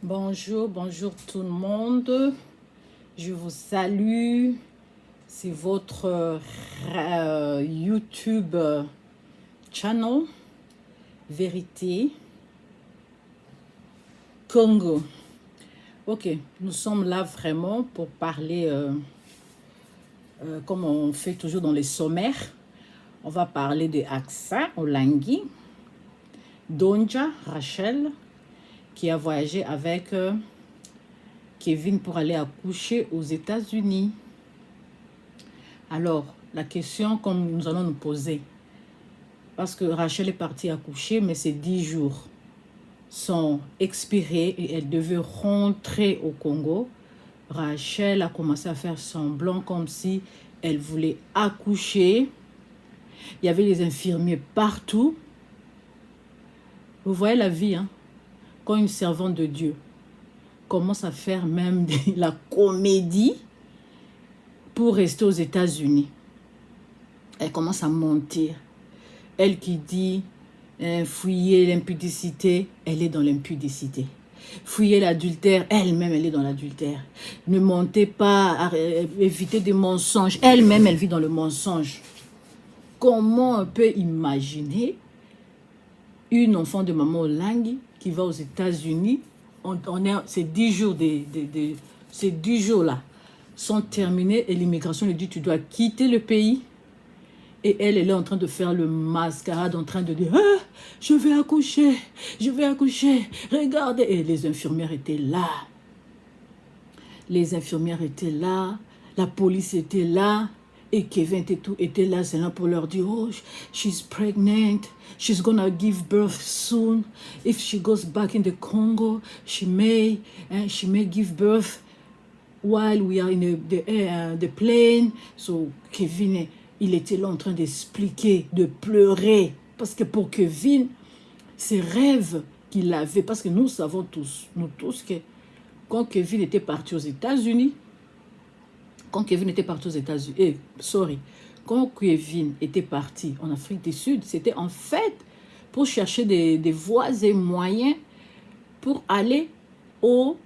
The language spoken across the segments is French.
Bonjour, bonjour tout le monde. Je vous salue. C'est votre YouTube channel Vérité Congo. Ok, nous sommes là vraiment pour parler, comme on fait toujours dans les sommaires. On va parler de Aksa Olangui, Donja Rachel, qui a voyagé avec Kevin pour aller accoucher aux États-Unis. Alors, la question que nous allons nous poser, parce que Rachel est partie accoucher, mais ces 10 jours sont expirés et elle devait rentrer au Congo. Rachel a commencé à faire semblant comme si elle voulait accoucher. Il y avait les infirmiers partout. Vous voyez la vie, hein? Quand une servante de Dieu commence à faire même de la comédie pour rester aux États-Unis. Elle commence à mentir. Elle qui dit fouiller l'impudicité, elle est dans l'impudicité. Fouiller l'adultère, elle-même, elle est dans l'adultère. Ne mentez pas, évitez des mensonges. Elle-même, elle vit dans le mensonge. Comment on peut imaginer une enfant de maman Olangui qui va aux États-Unis? Ces 10 jours, ces 10 jours-là sont terminés et l'immigration lui dit tu dois quitter le pays. Et elle est en train de faire le mascarade, en train de dire ah, je vais accoucher, regardez. Et les infirmières étaient là. Les infirmières étaient là, la police était là. Et Kevin était là, c'est là pour leur dire oh, she's pregnant, she's gonna give birth soon. If she goes back in the Congo, she may give birth while we are in the plane. So Kevin, il était là en train d'expliquer, de pleurer. Parce que pour Kevin, ces rêves qu'il avait, parce que nous savons tous, que quand Kevin était parti aux États-Unis, quand Kevin était parti en Afrique du Sud, c'était en fait pour chercher des voies et moyens pour aller aux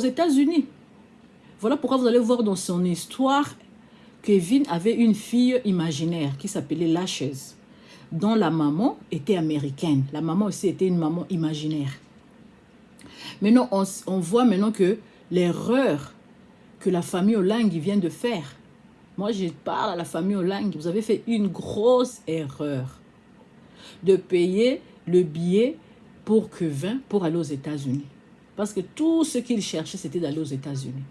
États-Unis. Voilà pourquoi vous allez voir dans son histoire, Kevin avait une fille imaginaire qui s'appelait Lashes, dont la maman était américaine. La maman aussi était une maman imaginaire. Maintenant, on voit maintenant que l'erreur que la famille Olangui vient de faire, moi je parle à la famille Olangui, vous avez fait une grosse erreur de payer le billet pour Kevin pour aller aux États-Unis. Parce que tout ce qu'il cherchait, c'était d'aller aux États-Unis.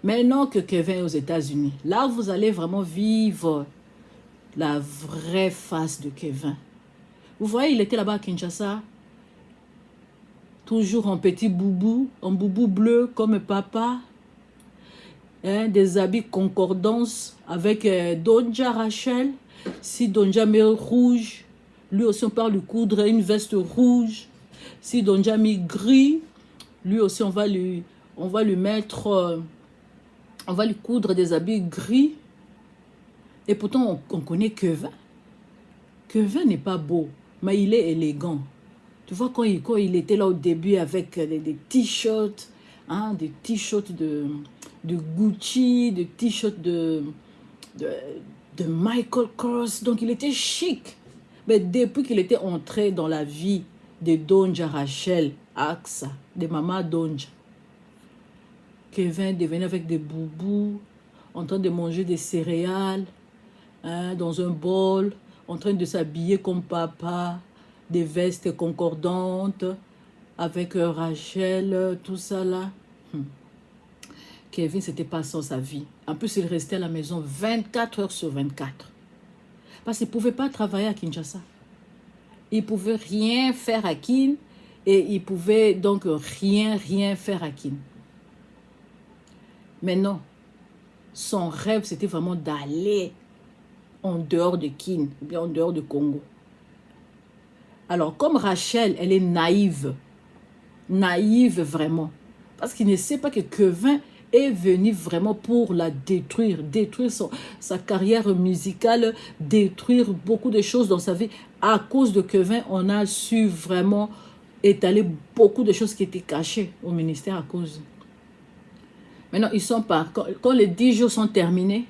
Maintenant que Kevin est aux États-Unis, là, vous allez vraiment vivre la vraie face de Kevin. Vous voyez, il était là-bas à Kinshasa, toujours en petit boubou, en boubou bleu comme papa, hein, des habits concordance avec Donja Rachel. Si Donja met rouge, lui aussi on parle de coudre une veste rouge. Si Donja met gris, lui aussi on va lui mettre... on va lui coudre des habits gris. Et pourtant, on connaît Kevin. Kevin n'est pas beau, mais il est élégant. Tu vois, quand il était là au début avec des t-shirts, hein, des t-shirts de Gucci, des t-shirts de Michael Kors. Donc, il était chic. Mais depuis qu'il était entré dans la vie de Donja Rachel, Aksa, de Maman Donja, Kevin devenait avec des boubous, en train de manger des céréales, hein, dans un bol, en train de s'habiller comme papa, des vestes concordantes, avec Rachel, tout ça là. Kevin, c'était pas ça sa vie. En plus, il restait à la maison 24 heures sur 24. Parce qu'il ne pouvait pas travailler à Kinshasa. Il ne pouvait rien faire à Kin, et il pouvait donc rien faire à Kin. Mais non, son rêve, c'était vraiment d'aller en dehors de Kin, ou bien en dehors de Congo. Alors, comme Rachel, elle est naïve vraiment, parce qu'il ne sait pas que Kevin est venu vraiment pour la détruire sa carrière musicale, détruire beaucoup de choses dans sa vie. À cause de Kevin, on a su vraiment étalé beaucoup de choses qui étaient cachées au ministère à cause. Maintenant, ils sont pas. Quand les 10 jours sont terminés,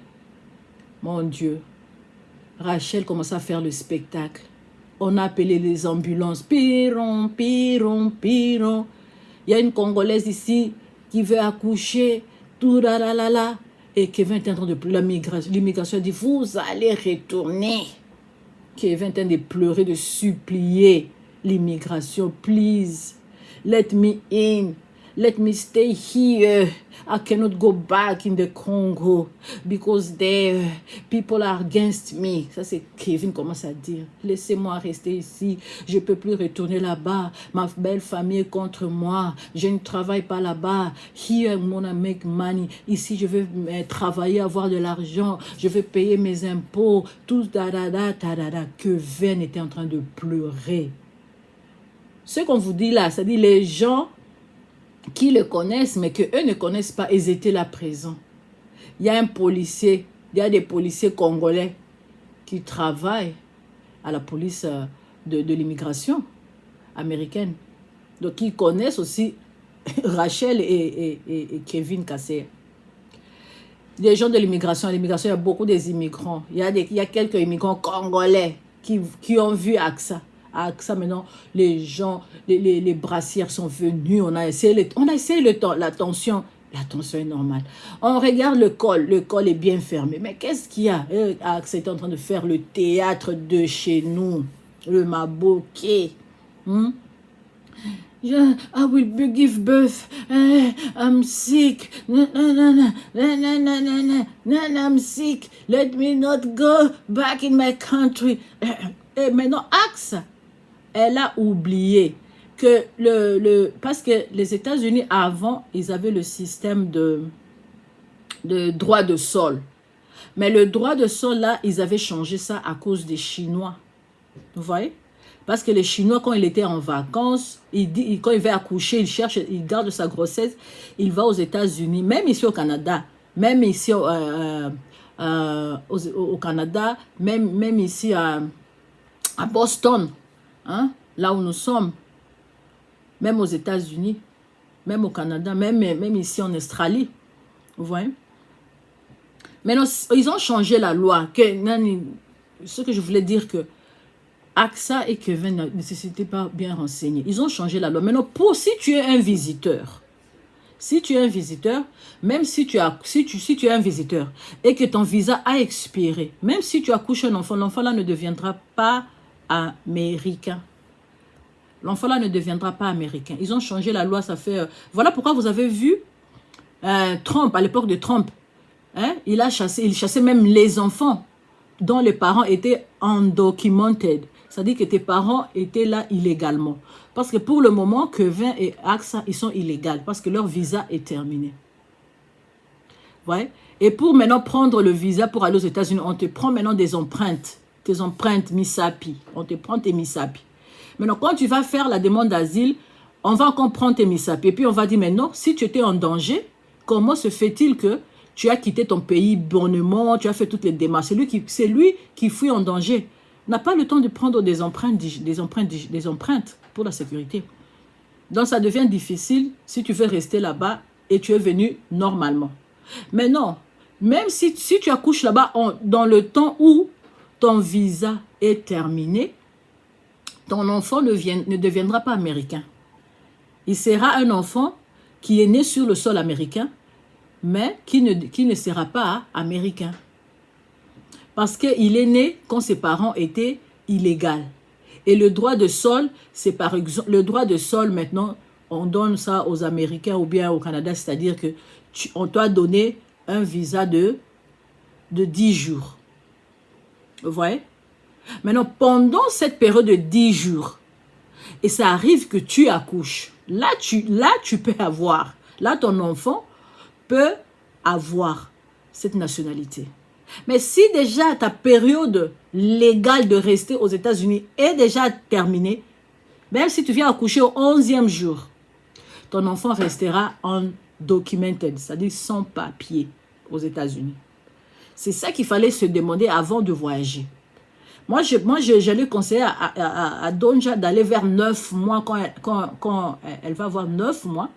mon Dieu, Rachel commence à faire le spectacle. On a appelé les ambulances. Piron, piron, piron. Il y a une Congolaise ici qui veut accoucher. Tout là, là, là, là. Et Kevin est en train de pleurer. L'immigration dit, vous allez retourner. Kevin est en train de pleurer, de supplier l'immigration. Please, let me in. Let me stay here. I cannot go back in the Congo because there people are against me. Ça, c'est Kevin commence à dire. Laissez-moi rester ici. Je ne peux plus retourner là-bas. Ma belle famille est contre moi. Je ne travaille pas là-bas. Here I'm gonna make money. Ici, je vais travailler, avoir de l'argent. Je vais payer mes impôts. Tout da-da-da, da-da-da. Kevin était en train de pleurer. Ce qu'on vous dit là, c'est-à-dire les gens qui le connaissent, mais qu'eux ne connaissent pas, ils étaient là présents. Il y a un policier, il y a des policiers congolais qui travaillent à la police de l'immigration américaine. Donc, ils connaissent aussi Rachel et Kevin Kassé. Des gens de l'immigration, à l'immigration, il y a beaucoup des immigrants. Il y a quelques immigrants congolais qui ont vu AXA. AXA, maintenant, les gens, les brassières sont venues, on a essayé la tension. La tension est normale. On regarde le col est bien fermé. Mais qu'est-ce qu'il y a? AXA est en train de faire le théâtre de chez nous, le Maboké. I will give birth. I'm sick. I'm sick. Let me not go back in my country. Et maintenant, AXA, elle a oublié que parce que les États-Unis, avant, ils avaient le système de droit de sol. Mais le droit de sol, là, ils avaient changé ça à cause des Chinois. Vous voyez? Parce que les Chinois, quand il était en vacances, quand il va accoucher, il garde sa grossesse, il va aux États-Unis, même ici au Canada, même ici au Canada, même ici à Boston, hein, là où nous sommes, même aux États-Unis, même au Canada, même ici en Australie. Vous voyez? Maintenant, ils ont changé la loi. Ce que je voulais dire que AXA et Kevin ne s'étaient pas bien renseignés. Ils ont changé la loi. Maintenant, si tu es un visiteur, même si tu es un visiteur et que ton visa a expiré, même si tu accouches un enfant, l'enfant là ne deviendra pas américain. L'enfant là ne deviendra pas américain. Ils ont changé la loi, ça fait... voilà pourquoi vous avez vu Trump, à l'époque de Trump, hein, il chassait même les enfants dont les parents étaient undocumented. C'est-à-dire que tes parents étaient là illégalement. Parce que pour le moment, Kevin et AXA, ils sont illégaux parce que leur visa est terminé. Ouais. Et pour maintenant prendre le visa pour aller aux États-Unis, on te prend maintenant des empreintes. Tes empreintes MISAPI. On te prend tes MISAPI. Maintenant, quand tu vas faire la demande d'asile, on va encore prendre tes MISAPI. Et puis on va dire, mais non, si tu étais en danger, comment se fait-il que tu as quitté ton pays bonnement, tu as fait toutes les démarches? C'est lui qui fuit en danger. N'a pas le temps de prendre des empreintes pour la sécurité. Donc, ça devient difficile si tu veux rester là-bas et tu es venu normalement. Mais non, même si tu accouches là-bas dans le temps où ton visa est terminé, ton enfant ne deviendra pas américain. Il sera un enfant qui est né sur le sol américain, mais qui ne sera pas américain. Parce qu'il est né quand ses parents étaient illégaux. Et le droit de sol, c'est par exemple, le droit de sol maintenant, on donne ça aux Américains ou bien au Canada, c'est-à-dire que on doit donner un visa de 10 jours. Vous voyez? Maintenant, pendant cette période de 10 jours, et ça arrive que tu accouches, là tu peux avoir, là ton enfant peut avoir cette nationalité. Mais si déjà ta période légale de rester aux États-Unis est déjà terminée, même si tu viens accoucher au 11e jour, ton enfant restera undocumented, c'est-à-dire sans papier aux États-Unis. C'est ça qu'il fallait se demander avant de voyager. J'allais conseiller à Donja d'aller vers 9 mois quand elle va avoir 9 mois.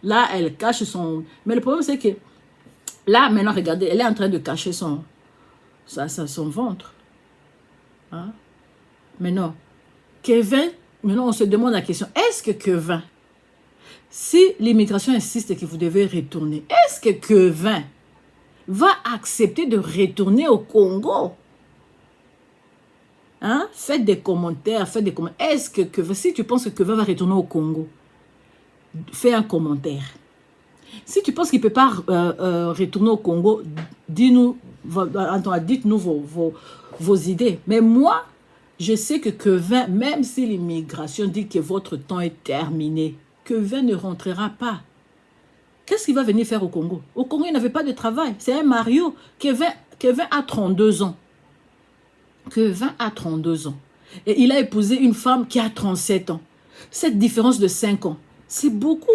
Là, elle cache son... Mais le problème, c'est que là, maintenant, regardez, elle est en train de cacher son ventre. Hein? Maintenant, Kevin, maintenant, on se demande la question, est-ce que Kevin, si l'immigration insiste que vous devez retourner, est-ce que Kevin va accepter de retourner au Congo? Hein? Faites des commentaires, Est-ce que si tu penses que Kevin va retourner au Congo, fais un commentaire. Si tu penses qu'il ne peut pas retourner au Congo, dites-nous vos idées. Mais moi, je sais que Kevin, même si l'immigration dit que votre temps est terminé, Kevin ne rentrera pas. Qu'est-ce qu'il va venir faire au Congo? Au Congo, il n'avait pas de travail. C'est un Mario. Kevin a 32 ans. Kevin a 32 ans. Et il a épousé une femme qui a 37 ans. Cette différence de 5 ans, c'est beaucoup.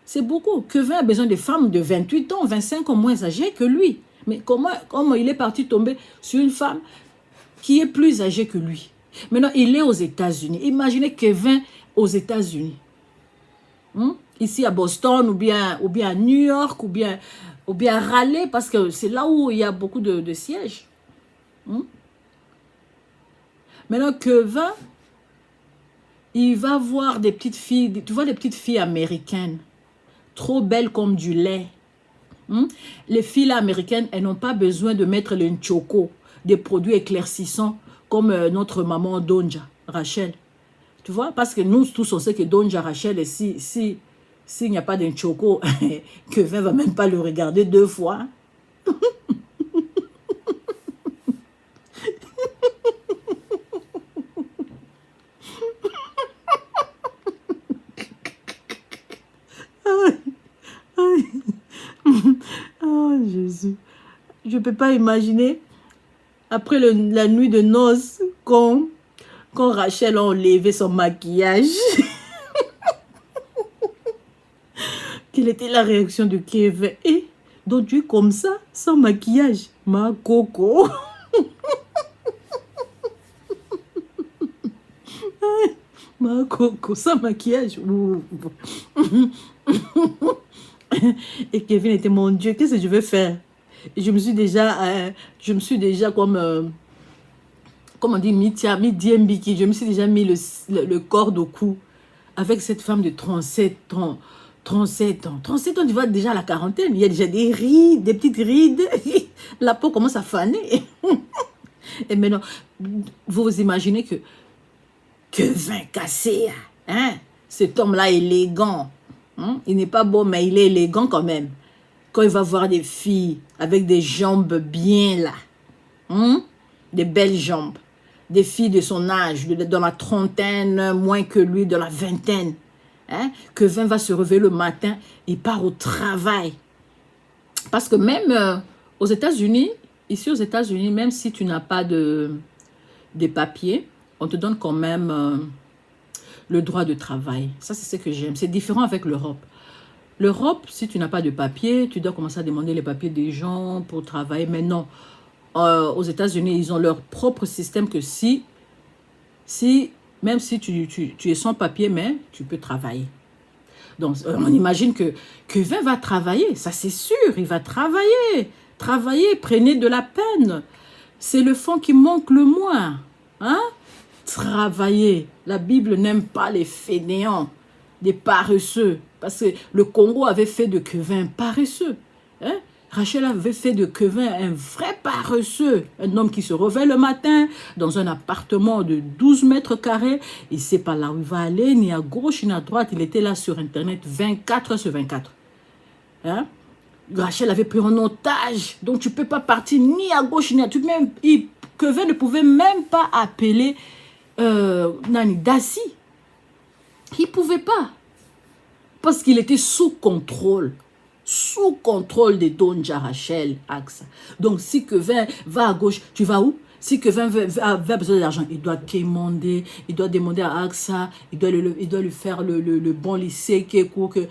C'est beaucoup. Kevin a besoin de femmes de 28 ans, 25 ans moins âgées que lui. Mais comment il est parti tomber sur une femme qui est plus âgée que lui? Maintenant, il est aux États-Unis. Imaginez Kevin aux États-Unis. Ici à Boston, ou bien à New York, ou bien à Raleigh, parce que c'est là où il y a beaucoup de sièges. Maintenant, Kevin, il va voir des petites filles, tu vois les petites filles américaines, trop belles comme du lait. Les filles là, américaines, elles n'ont pas besoin de mettre le nchoko, des produits éclaircissants, comme notre maman Donja, Rachel. Tu vois, parce que nous tous, on sait que Donja, Rachel, et s'il n'y a pas de nchoko, Kevin ne va même pas le regarder 2 fois. Oh Jésus, je ne peux pas imaginer après la nuit de noces quand Rachel a enlevé son maquillage. Quelle était la réaction de Kevin? Et donc tu es comme ça, sans maquillage, ma coco. Ma coco, sans maquillage. Et Kevin était, mon Dieu, qu'est-ce que je vais faire? Et je me suis déjà comme on dit, Diembiki, je me suis déjà mis le corde au cou avec cette femme de 37 ans. 37 ans, tu vois déjà à la quarantaine, il y a déjà des rides, des petites rides, la peau commence à faner. Et maintenant, vous imaginez que Kevin cassé, hein? Cet homme-là élégant, il n'est pas beau, mais il est élégant quand même. Quand il va voir des filles avec des jambes bien là, des belles jambes, des filles de son âge, dans la trentaine, moins que lui, dans la vingtaine, Kevin va se réveiller le matin et part au travail. Parce que même aux États-Unis, ici aux États-Unis, même si tu n'as pas de papiers, on te donne quand même le droit de travail. Ça, c'est ce que j'aime. C'est différent avec l'Europe. L'Europe, si tu n'as pas de papiers, tu dois commencer à demander les papiers des gens pour travailler. Mais non, aux États-Unis, ils ont leur propre système que même si tu es sans papier, mais tu peux travailler. Donc, on imagine que Kevin va travailler. Ça, c'est sûr, il va travailler. Travailler, prenez de la peine. C'est le fond qui manque le moins. Travailler. La Bible n'aime pas les fainéants, des paresseux. Parce que le Congo avait fait de Kevin paresseux. Rachel avait fait de Kevin un vrai paresseux. Un homme qui se réveille le matin dans un appartement de 12 mètres carrés. Il ne sait pas là où il va aller, ni à gauche, ni à droite. Il était là sur Internet 24/24. Rachel avait pris en otage. Donc tu ne peux pas partir ni à gauche, ni à droite. Kevin ne pouvait même pas appeler Nani Dassi. Il ne pouvait pas. Parce qu'il était sous contrôle de Donja, Rachel, Axa. Donc, si Kevin va à gauche, tu vas où? Si Kevin a besoin d'argent, il doit demander à Axa, il doit lui faire le bon lycée pour que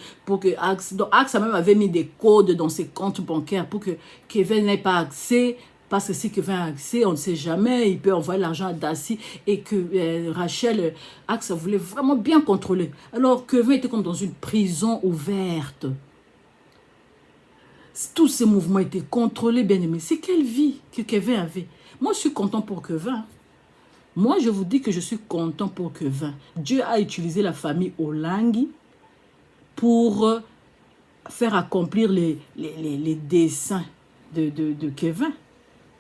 Axa, donc Axa même avait mis des codes dans ses comptes bancaires pour que Kevin n'ait pas accès Parce que si Kevin a accès, on ne sait jamais, il peut envoyer l'argent à Daci et que Rachel, Axe voulait vraiment bien contrôler. Alors Kevin était comme dans une prison ouverte. Tous ces mouvements étaient contrôlés, bien aimés. C'est quelle vie que Kevin avait? Moi, je suis content pour Kevin. Moi, je vous dis que je suis content pour Kevin. Dieu a utilisé la famille Olangui pour faire accomplir les desseins de Kevin.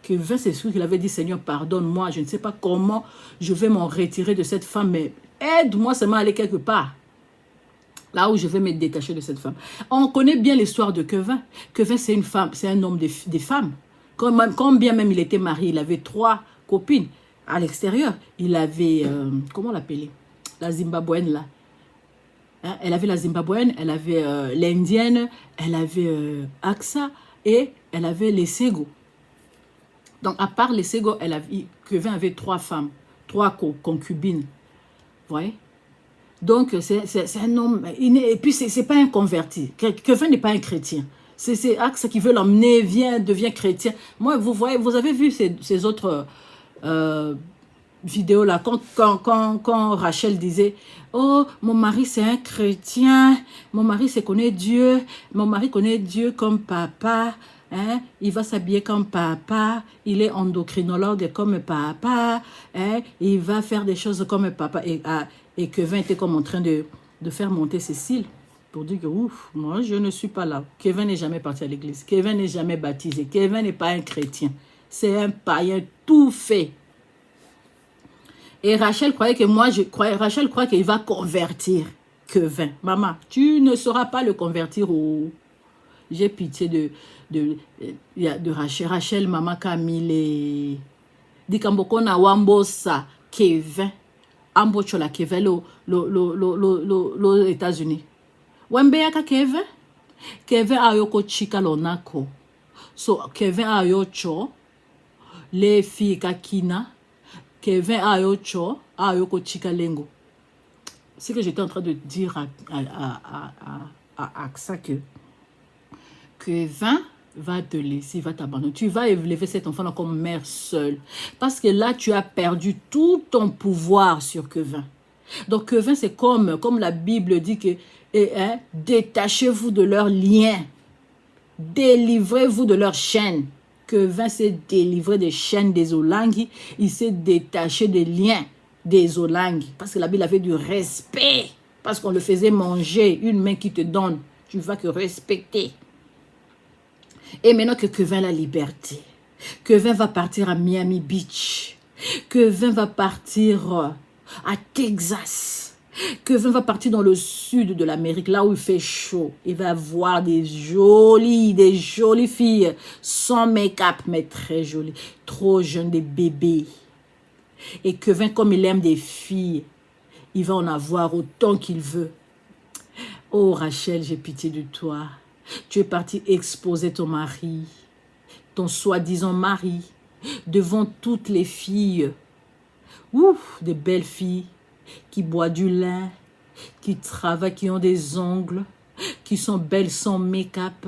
Kevin, c'est sûr qu'il avait dit, Seigneur, pardonne-moi, je ne sais pas comment je vais m'en retirer de cette femme, mais aide-moi seulement à aller quelque part. Là où je vais me détacher de cette femme. On connaît bien l'histoire de Kevin. Kevin, c'est une femme, c'est un homme des femmes. Quand bien même il était marié, il avait 3 copines à l'extérieur. Il avait, comment l'appeler? La Zimbabwéenne, là. Hein? Elle avait la Zimbabwéenne, elle avait l'Indienne, elle avait Aksa et elle avait les Sego. Donc, à part les Sego, Kevin avait 3 femmes, 3 concubines. Vous voyez? Donc, c'est un homme, et puis c'est pas un converti. Kevin n'est pas un chrétien. C'est Axe qui veut l'emmener, devient chrétien. Moi, vous voyez, vous avez vu ces autres vidéos là, quand Rachel disait, oh, mon mari c'est un chrétien, mon mari connaît Dieu, mon mari connaît Dieu comme papa, hein? Il va s'habiller comme papa, il est endocrinologue comme papa, hein? Il va faire des choses comme papa. Et Kevin était comme en train de faire monter ses cils pour dire que ouf, moi je ne suis pas là. Kevin n'est jamais parti à l'église. Kevin n'est jamais baptisé. Kevin n'est pas un chrétien. C'est un païen tout fait. Et Rachel croyait que Rachel croit qu'il va convertir Kevin. Maman, tu ne sauras pas le convertir. J'ai pitié de Rachel. Rachel, maman Camille. Dit Kamboko na wambosa Kevin. Ambochola Kevin les États-Unis. Wembeyaka Kevin. Kevin ayoko chika lonako. So Kevin ayocho les filles kakina. Kevin ayocho ayoko chika lengo. C'est que j'étais en train de dire à ça que Kevin va te laisser, va t'abandonner. Tu vas élever cet enfant-là comme mère seule. Parce que là, tu as perdu tout ton pouvoir sur Kevin. Donc, Kevin, c'est comme la Bible dit que détachez-vous de leurs liens. Délivrez-vous de leurs chaînes. Kevin s'est délivré des chaînes des Olangui. Il s'est détaché des liens des Olangui. Parce que la Bible avait du respect. Parce qu'on le faisait manger. Une main qui te donne, tu vas que respecter. Et maintenant que Kevin a la liberté, Kevin va partir à Miami Beach, Kevin va partir à Texas, Kevin va partir dans le sud de l'Amérique, là où il fait chaud. Il va voir des jolies filles, sans make-up, mais très jolies, trop jeunes, des bébés. Et Kevin, comme il aime des filles, il va en avoir autant qu'il veut. Oh Rachel, j'ai pitié de toi. Tu es parti exposer ton mari, ton soi-disant mari, devant toutes les filles. Ouf, des belles filles qui boivent du lait, qui travaillent, qui ont des ongles, qui sont belles sans make-up,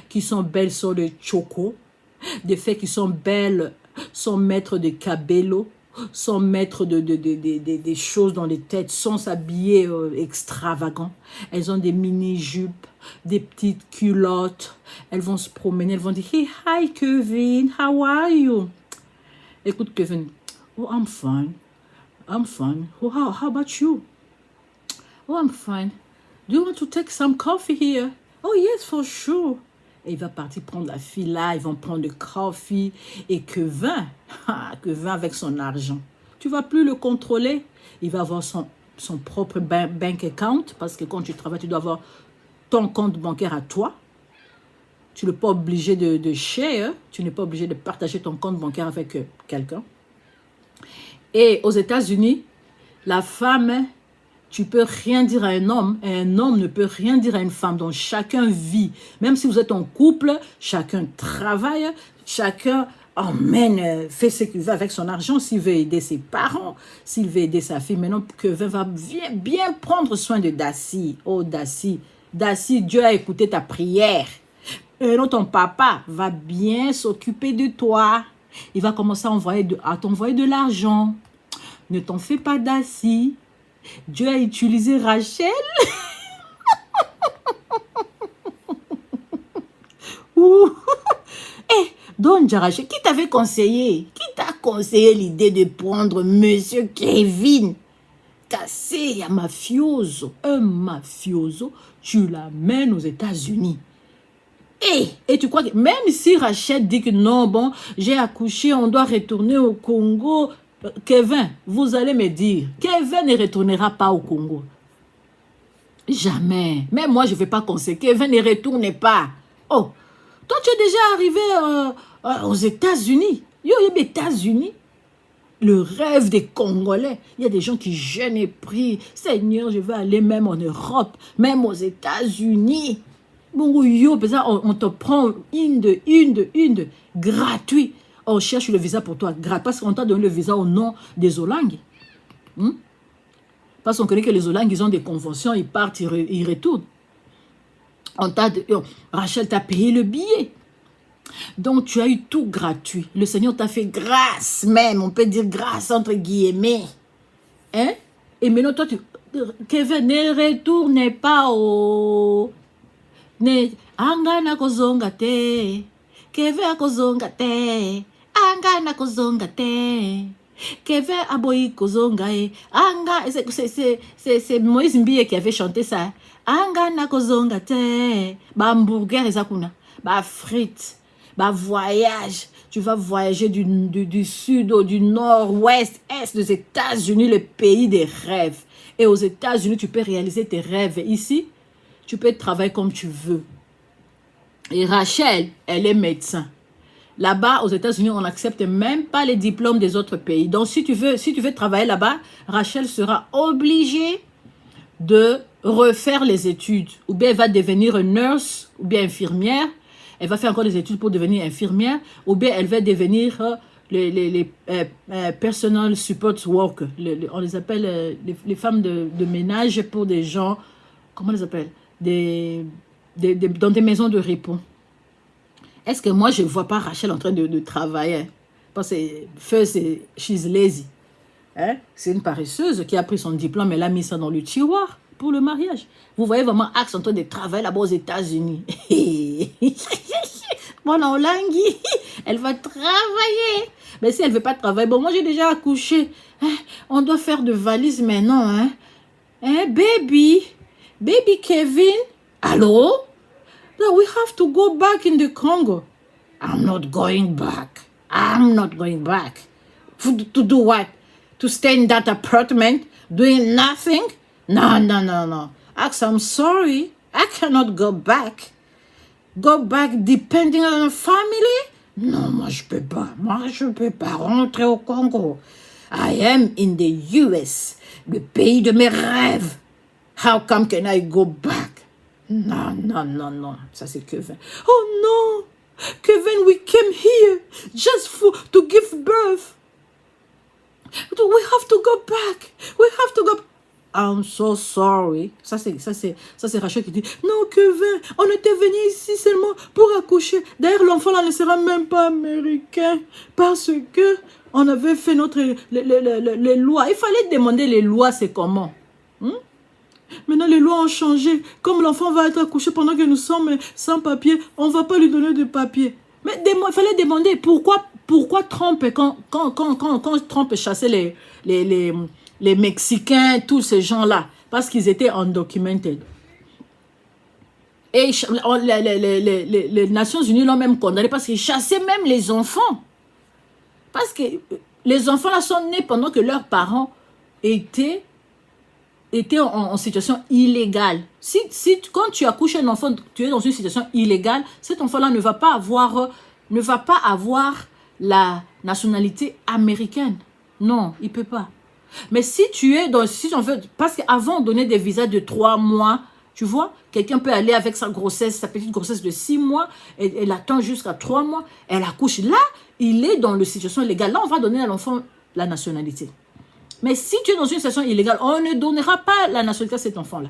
qui sont belles sans le choco, des filles qui sont belles sans mettre de cabello, sans mettre des choses dans les têtes, sans s'habiller extravagant. Elles ont des mini-jupes, des petites culottes. Elles vont se promener, elles vont dire « Hey, hi Kevin, how are you? » Écoute Kevin, « Oh, I'm fine. I'm fine. Oh, how about you? »« Oh, I'm fine. Do you want to take some coffee here? »« Oh, yes, for sure. » Et il va partir prendre la fille là, ils vont prendre le coffee. Et Kevin avec son argent, tu ne vas plus le contrôler. Il va avoir son propre bank account, parce que quand tu travailles, tu dois avoir ton compte bancaire à toi. Tu n'es pas obligé de share, tu n'es pas obligé de partager ton compte bancaire avec quelqu'un. Et aux États-Unis, la femme, tu ne peux rien dire à un homme, et un homme ne peut rien dire à une femme. Donc chacun vit. Même si vous êtes en couple, chacun travaille, chacun emmène, fait ce qu'il veut avec son argent, s'il veut aider ses parents, s'il veut aider sa fille. Maintenant, Kevin va bien prendre soin de Daci. Oh Daci, Dieu a écouté ta prière. Et non, ton papa va bien s'occuper de toi. Il va commencer à t'envoyer de l'argent. Ne t'en fais pas d'assis. Dieu a utilisé Rachel. Ouh. Eh, Don Rachel, qui t'avait conseillé? Qui t'a conseillé l'idée de prendre Monsieur Kevin? Cassé, un mafioso. Un mafioso, tu l'amènes aux États-Unis. Et tu crois que même si Rachel dit que non, bon, j'ai accouché, on doit retourner au Congo, Kevin, vous allez me dire, Kevin ne retournera pas au Congo. Jamais. Même moi, je ne vais pas conseiller. Kevin ne retourne pas. Oh, toi, tu es déjà arrivé aux États-Unis. Yo, les États-Unis. Le rêve des Congolais. Il y a des gens qui jeûnent et prient. Seigneur, je veux aller même en Europe, même aux États-Unis. Bon, yo, on te prend une gratuit. On cherche le visa pour toi, parce qu'on t'a donné le visa au nom des Olangues. Parce qu'on connaît que les Olangues, ils ont des conventions, ils partent, ils retournent. Rachel t'a payé le billet. Donc, tu as eu tout gratuit. Le Seigneur t'a fait grâce même. On peut dire grâce entre guillemets. Hein? Et maintenant, toi, Kevin, ne retourne pas au... Angana kozonga te. Kevin kozonga te. Angana kozonga te. Kevin aboyi kozonga e. Anga, c'est Moïse Mbie qui avait chanté ça. Angana kozonga te. Ba hamburger ezakuna. Ba frites. Bah, voyage, tu vas voyager du sud au du nord, ouest, est des États-Unis, le pays des rêves. Et aux États-Unis, tu peux réaliser tes rêves. Ici, tu peux travailler comme tu veux. Et Rachel, elle est médecin. Là-bas, aux États-Unis, on n'accepte même pas les diplômes des autres pays. Donc, si tu veux travailler là-bas, Rachel sera obligée de refaire les études. Ou bien elle va devenir nurse, ou bien infirmière. Elle va faire encore des études pour devenir infirmière, ou bien elle va devenir les personal support workers. On les appelle les femmes de ménage pour des gens, comment on les appelle, dans des maisons de repos. Est-ce que moi, je ne vois pas Rachel en train de travailler? Parce que she's lazy. Hein? C'est une paresseuse qui a pris son diplôme, elle a mis ça dans le tiroir pour le mariage. Vous voyez vraiment Axe en train de travailler là-bas aux États-Unis. Mon Olangui, elle va travailler. Mais si elle ne veut pas travailler, bon, moi j'ai déjà accouché. Hein? On doit faire de valises maintenant. Hein? Hein, baby Kevin, hello? No, we have to go back in the Congo. I'm not going back. I'm not going back. To do what? To stay in that apartment doing nothing? No. Ax, I'm sorry. I cannot go back. Go back depending on the family? Non, moi je peux pas. Moi je peux pas rentrer au Congo. I am in the US, le pays de mes rêves. How come can I go back? Non. Ça c'est Kevin. Oh non! Kevin, we came here just to give birth. We have to go back. We have to go. I'm so sorry. Ça c'est Rachel qui dit, non Kevin, on était venu ici seulement pour accoucher. D'ailleurs, l'enfant là ne sera même pas américain parce que on avait fait les lois. Il fallait demander les lois, c'est comment? Maintenant, les lois ont changé. Comme l'enfant va être accouché pendant que nous sommes sans papier, on ne va pas lui donner de papier. Mais il fallait demander pourquoi Trump, quand Trump chassait les Mexicains, tous ces gens-là, parce qu'ils étaient undocumented. Et les Nations Unies l'ont même condamné parce qu'ils chassaient même les enfants. Parce que les enfants là sont nés pendant que leurs parents étaient en situation illégale. Quand tu accouches un enfant, tu es dans une situation illégale, cet enfant-là ne va pas avoir la nationalité américaine. Non, il ne peut pas. Mais si tu es dans... parce qu'avant, on donnait des visas de 3 mois, tu vois, quelqu'un peut aller avec sa petite grossesse de 6 mois, elle attend jusqu'à 3 mois, elle accouche. Là, il est dans une situation illégale. Là, on va donner à l'enfant la nationalité. Mais si tu es dans une situation illégale, on ne donnera pas la nationalité à cet enfant-là.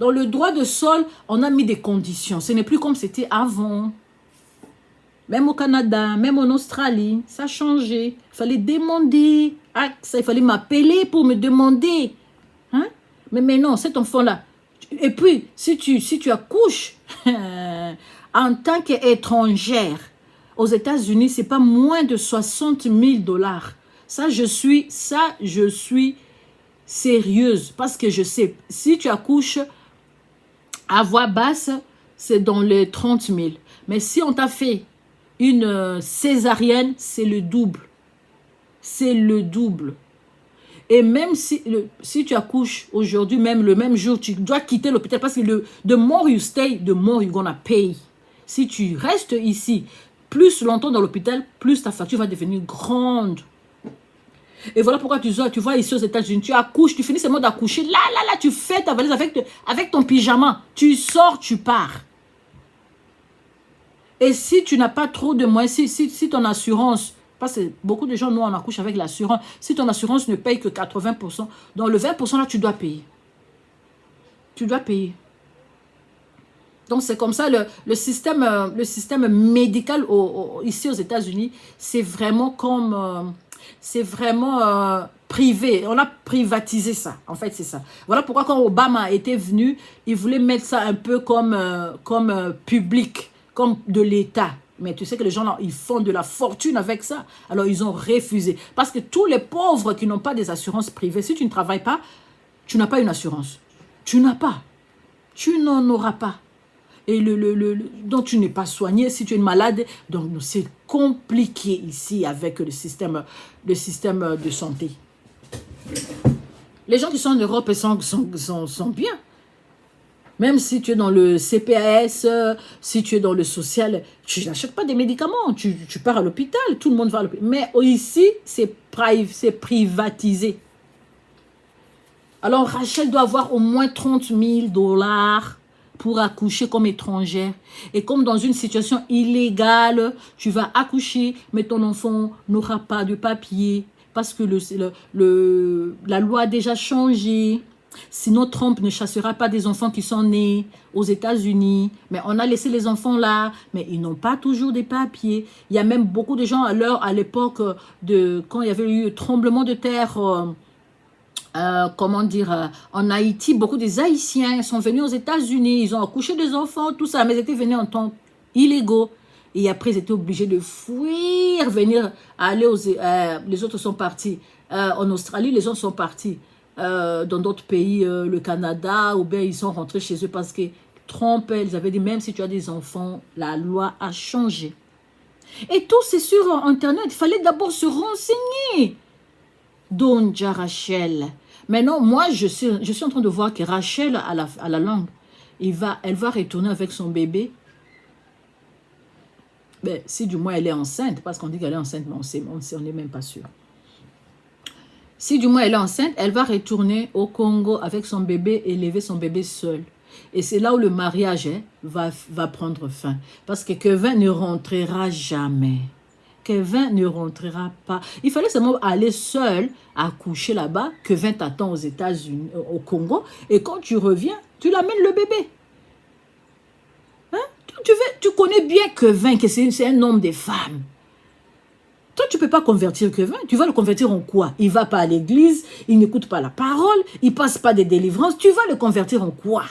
Dans le droit de sol, on a mis des conditions. Ce n'est plus comme c'était avant. Même au Canada, même en Australie, ça a changé. Il fallait demander. Il fallait m'appeler pour me demander. Hein? Mais non, cet enfant-là. Et puis, si tu accouches en tant qu'étrangère aux États-Unis, ce n'est pas moins de 60 000 $. Ça, je suis sérieuse parce que je sais, si tu accouches à voix basse, c'est dans les 30 000. Mais si on t'a fait une césarienne, c'est le double. C'est le double. Et même si tu accouches aujourd'hui, même le même jour, tu dois quitter l'hôpital parce que the more you stay, the more you're gonna pay. Si tu restes ici plus longtemps dans l'hôpital, plus ta facture va devenir grande. Et voilà pourquoi tu vois ici aux États-Unis, tu accouches, tu finis seulement d'accoucher, là, tu fais ta valise avec ton pyjama. Tu sors, tu pars. Et si tu n'as pas trop de moyens, si ton assurance, parce que beaucoup de gens, nous, on accouche avec l'assurance, si ton assurance ne paye que 80%, dans le 20% là, tu dois payer. Tu dois payer. Donc, c'est comme ça, le système médical ici aux États-Unis, c'est vraiment comme... c'est vraiment privé. On a privatisé ça. En fait, c'est ça. Voilà pourquoi quand Obama était venu, il voulait mettre ça un peu comme public, comme de l'État. Mais tu sais que les gens, là, ils font de la fortune avec ça. Alors, ils ont refusé. Parce que tous les pauvres qui n'ont pas des assurances privées, si tu ne travailles pas, tu n'as pas une assurance. Tu n'as pas. Tu n'en auras pas. Et donc tu n'es pas soigné si tu es malade. Donc c'est compliqué ici avec le système de santé. Les gens qui sont en Europe sont bien. Même si tu es dans le CPAS, si tu es dans le social, tu n'achètes pas des médicaments. Tu pars à l'hôpital, tout le monde va à l'hôpital. Mais ici, c'est privatisé. Alors Rachel doit avoir au moins 30 000 $ pour accoucher comme étrangère. Et comme dans une situation illégale, tu vas accoucher, mais ton enfant n'aura pas de papier parce que la loi a déjà changé. Sinon, Trump ne chassera pas des enfants qui sont nés aux États-Unis. Mais on a laissé les enfants là, mais ils n'ont pas toujours des papiers. Il y a même beaucoup de gens à l'époque quand il y avait eu le tremblement de terre... en Haïti, beaucoup des Haïtiens sont venus aux États-Unis, ils ont accouché des enfants, tout ça, mais ils étaient venus en temps illégaux. Et après, ils étaient obligés de fuir, aller les autres sont partis en Australie, les autres sont partis dans d'autres pays, le Canada, ou bien ils sont rentrés chez eux parce que Trump, ils avaient dit, même si tu as des enfants, la loi a changé. Et tout, c'est sur Internet, il fallait d'abord se renseigner. Donja Rachel. Maintenant, moi, je suis en train de voir que Rachel, à la langue, elle va retourner avec son bébé. Ben, si du moins elle est enceinte, parce qu'on dit qu'elle est enceinte, mais on n'est même pas sûr. Si du moins elle est enceinte, elle va retourner au Congo avec son bébé et élever son bébé seul. Et c'est là où le mariage va prendre fin. Parce que Kevin ne rentrera jamais. Kevin ne rentrera pas. Il fallait seulement aller seul accoucher là-bas. Kevin t'attend aux États-Unis, au Congo. Et quand tu reviens, tu l'amènes le bébé. Hein? Tu connais bien Kevin, que c'est un homme des femmes. Toi, tu ne peux pas convertir Kevin. Tu vas le convertir en quoi? Il ne va pas à l'église, il n'écoute pas la parole, il ne passe pas des délivrances. Tu vas le convertir en quoi?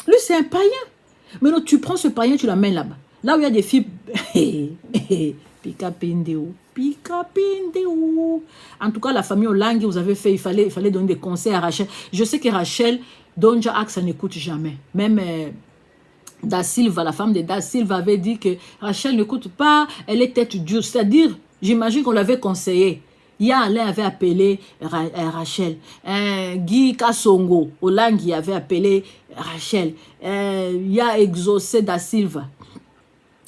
Lui, c'est un païen. Mais non, tu prends ce païen, tu l'amènes là-bas. Là où il y a des filles... Pika Pindéo. En tout cas, la famille Olangue, vous avez fait, il fallait donner des conseils à Rachel. Je sais que Rachel, Donja Axe, ça n'écoute jamais. Même Da Silva, la femme de Da Silva, avait dit que Rachel n'écoute pas, elle est tête dure. C'est-à-dire, j'imagine qu'on l'avait conseillé. Alain avait appelé Rachel. Guy Kassongo, Olangue, avait appelé Rachel. Il y a exaucé Da Silva.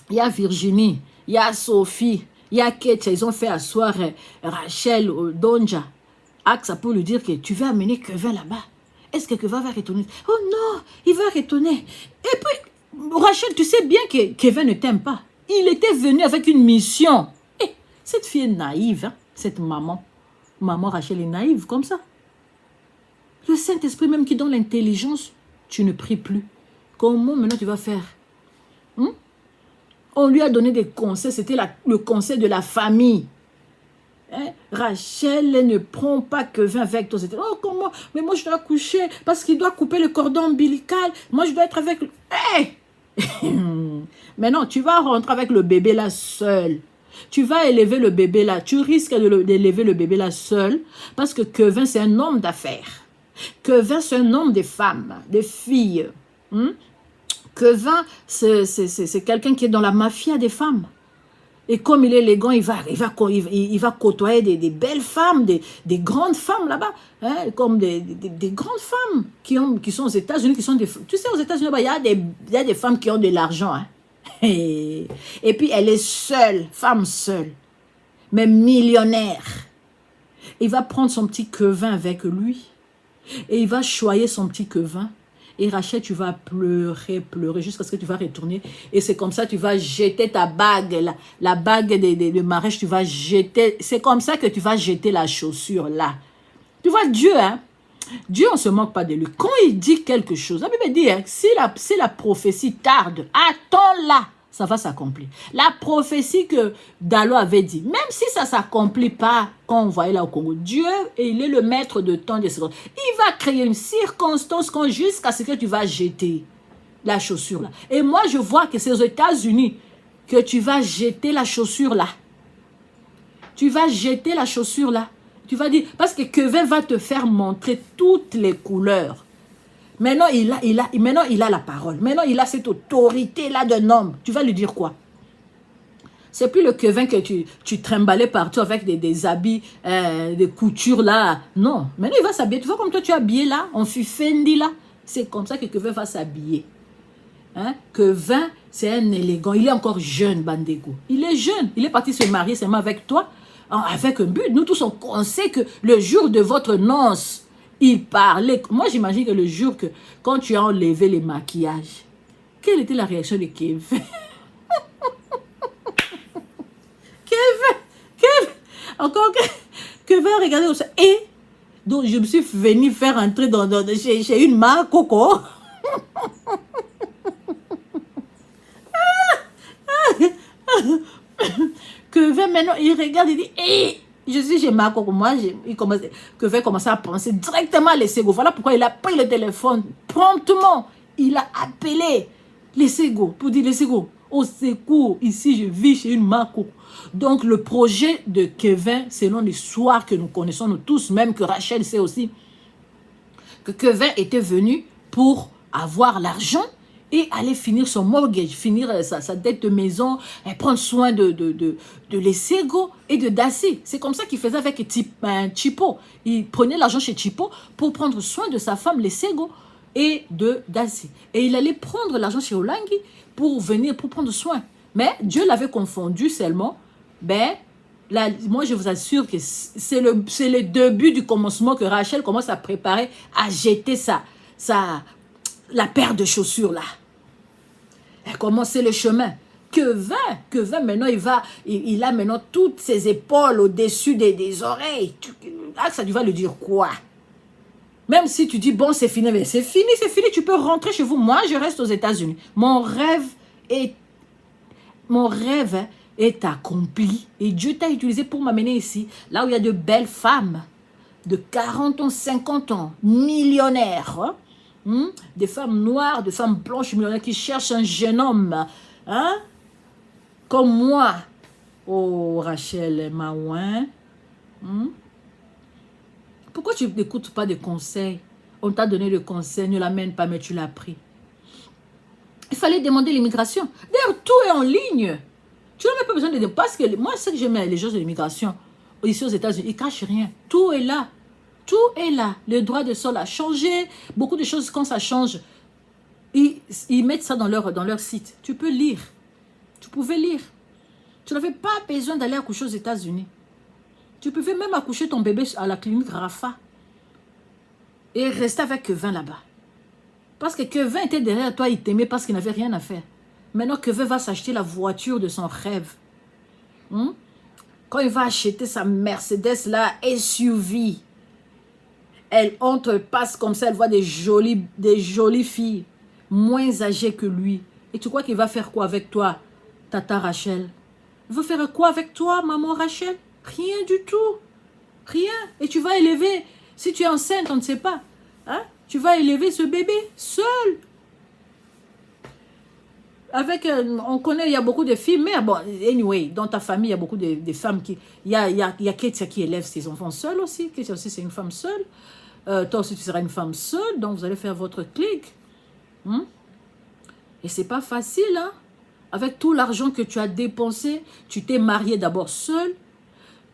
Il y a Virginie. Il y a Sophie, il y a Ketcha, ils ont fait asseoir Rachel, Donja, Axe pour lui dire que tu vas amener Kevin là-bas. Est-ce que Kevin va retourner? Oh non, il va retourner. Et puis, Rachel, tu sais bien que Kevin ne t'aime pas. Il était venu avec une mission. Et cette fille est naïve, hein, cette maman. Maman Rachel est naïve comme ça. Le Saint-Esprit même qui donne l'intelligence tu ne pries plus. Comment maintenant tu vas faire? On lui a donné des conseils, c'était le conseil de la famille. Hein? Rachel ne prend pas Kevin avec toi. Oh, comment? Mais moi, je dois coucher parce qu'il doit couper le cordon ombilical. Moi, je dois être avec... Hey! Mais non, tu vas rentrer avec le bébé là seul. Tu vas élever le bébé là. Tu risques d'élever le bébé là seul parce que Kevin, c'est un homme d'affaires. Kevin, c'est un homme des femmes, des filles. Kevin, c'est quelqu'un qui est dans la mafia des femmes. Et comme il est élégant, il va côtoyer des belles femmes, des grandes femmes là-bas, hein, comme des grandes femmes qui sont aux États-Unis, qui sont des... Tu sais, aux États-Unis, il y a des femmes qui ont de l'argent. Hein. Et puis, elle est seule, femme seule, mais millionnaire. Il va prendre son petit Kevin avec lui et il va choyer son petit Kevin. Et Rachel, tu vas pleurer, pleurer jusqu'à ce que tu vas retourner. Et c'est comme ça que tu vas jeter ta bague, la bague de mariage, tu vas jeter. C'est comme ça que tu vas jeter la chaussure là. Tu vois, Dieu, hein? Dieu, on ne se moque pas de lui. Quand il dit quelque chose, la Bible dit, hein, si la prophétie tarde, attends-la, ça va s'accomplir. La prophétie que Dalo avait dit, même si ça ne s'accomplit pas quand on voyait là au Congo, Dieu, il est le maître de temps des secondes. Il va créer une circonstance jusqu'à ce que tu vas jeter la chaussure là. Et moi, je vois que c'est aux États-Unis que tu vas jeter la chaussure là. Tu vas jeter la chaussure là. Tu vas dire, parce que Kevin va te faire montrer toutes les couleurs. Maintenant, il a la parole. Maintenant, il a cette autorité-là d'un homme. Tu vas lui dire quoi? C'est plus le Kevin que tu trimballais partout avec des habits, des coutures là. Non. Maintenant, il va s'habiller. Tu vois comme toi, tu es habillé là, on fait Fendi là. C'est comme ça que Kevin va s'habiller. Hein? Kevin, c'est un élégant. Il est encore jeune, Bandego. Il est jeune. Il est parti se marier seulement avec toi, avec un but. Nous tous, on sait que le jour de votre noce, il parlait. Moi, j'imagine que le jour que, quand tu as enlevé les maquillages, quelle était la réaction de Kevin? Kevin, encore Kevin regardait ça. Et donc, je me suis venu faire entrer chez une marque Coco. Kevin, maintenant, il regarde, il dit, hey, je suis chez Marco, moi, Kevin commence à penser directement à l'Essego. Voilà pourquoi il a pris le téléphone promptement. Il a appelé l'Essego pour dire, l'Essego, au secours, ici, je vis chez une Marco. Donc, le projet de Kevin, selon l'histoire que nous connaissons, nous tous, même que Rachel sait aussi, que Kevin était venu pour avoir l'argent et aller finir son mortgage, finir sa dette de maison, et prendre soin de l'Essego et de Dassy. C'est comme ça qu'il faisait avec Chipo. Il prenait l'argent chez Chipo pour prendre soin de sa femme, l'Essego, et de Dassy. Et il allait prendre l'argent chez Olangi pour venir, pour prendre soin. Mais Dieu l'avait confondu seulement. Ben, là, moi, je vous assure que c'est le début du commencement que Rachel commence à préparer, à jeter la paire de chaussures là. Elle commence le chemin. Kevin maintenant, il a maintenant toutes ses épaules au-dessus des oreilles. Ça tu vas lui dire quoi? Même si tu dis, bon, c'est fini, mais c'est fini, tu peux rentrer chez vous. Moi, je reste aux États-Unis. Mon rêve est accompli. Et Dieu t'a utilisé pour m'amener ici, là où il y a de belles femmes de 40 ans, 50 ans, millionnaires, hein? Des femmes noires, des femmes blanches millionnaires qui cherchent un jeune homme, hein? Comme moi. Oh, Rachel Maouin. Pourquoi tu n'écoutes pas des conseils? On t'a donné le conseil, ne l'amène pas, mais tu l'as pris. Il fallait demander l'immigration. D'ailleurs, tout est en ligne. Tu n'as même pas besoin de... Parce que moi, ce que j'aime les gens de l'immigration, ici aux États-Unis, ils ne cachent rien. Tout est là. Tout est là. Le droit de sol a changé. Beaucoup de choses, quand ça change, ils mettent ça dans leur site. Tu peux lire. Tu pouvais lire. Tu n'avais pas besoin d'aller accoucher aux États-Unis. Tu pouvais même accoucher ton bébé à la clinique Rafa. Et rester avec Kevin là-bas. Parce que Kevin était derrière toi, il t'aimait parce qu'il n'avait rien à faire. Maintenant, Kevin va s'acheter la voiture de son rêve. Quand il va acheter sa Mercedes, là, SUV, Elle entrepasse comme ça, elle voit des jolies filles, moins âgées que lui. Et tu crois qu'il va faire quoi avec toi, Tata Rachel? Il va faire quoi avec toi, maman Rachel? Rien du tout. Rien. Et tu vas élever, si tu es enceinte, on ne sait pas. Hein? Tu vas élever ce bébé seul. Avec, on connaît, il y a beaucoup de filles, mais bon, anyway, dans ta famille, il y a beaucoup de femmes qui... Il y a Ketia qui élève ses enfants seuls aussi. Ketia aussi, c'est une femme seule. Toi aussi, tu seras une femme seule, donc vous allez faire votre clique. Et c'est pas facile, hein? Avec tout l'argent que tu as dépensé, tu t'es marié d'abord seul,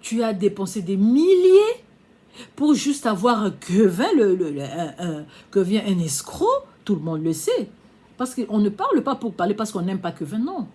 tu as dépensé des milliers pour juste avoir que vient un escroc, tout le monde le sait. Parce qu'on ne parle pas pour parler parce qu'on n'aime pas Kevin, non.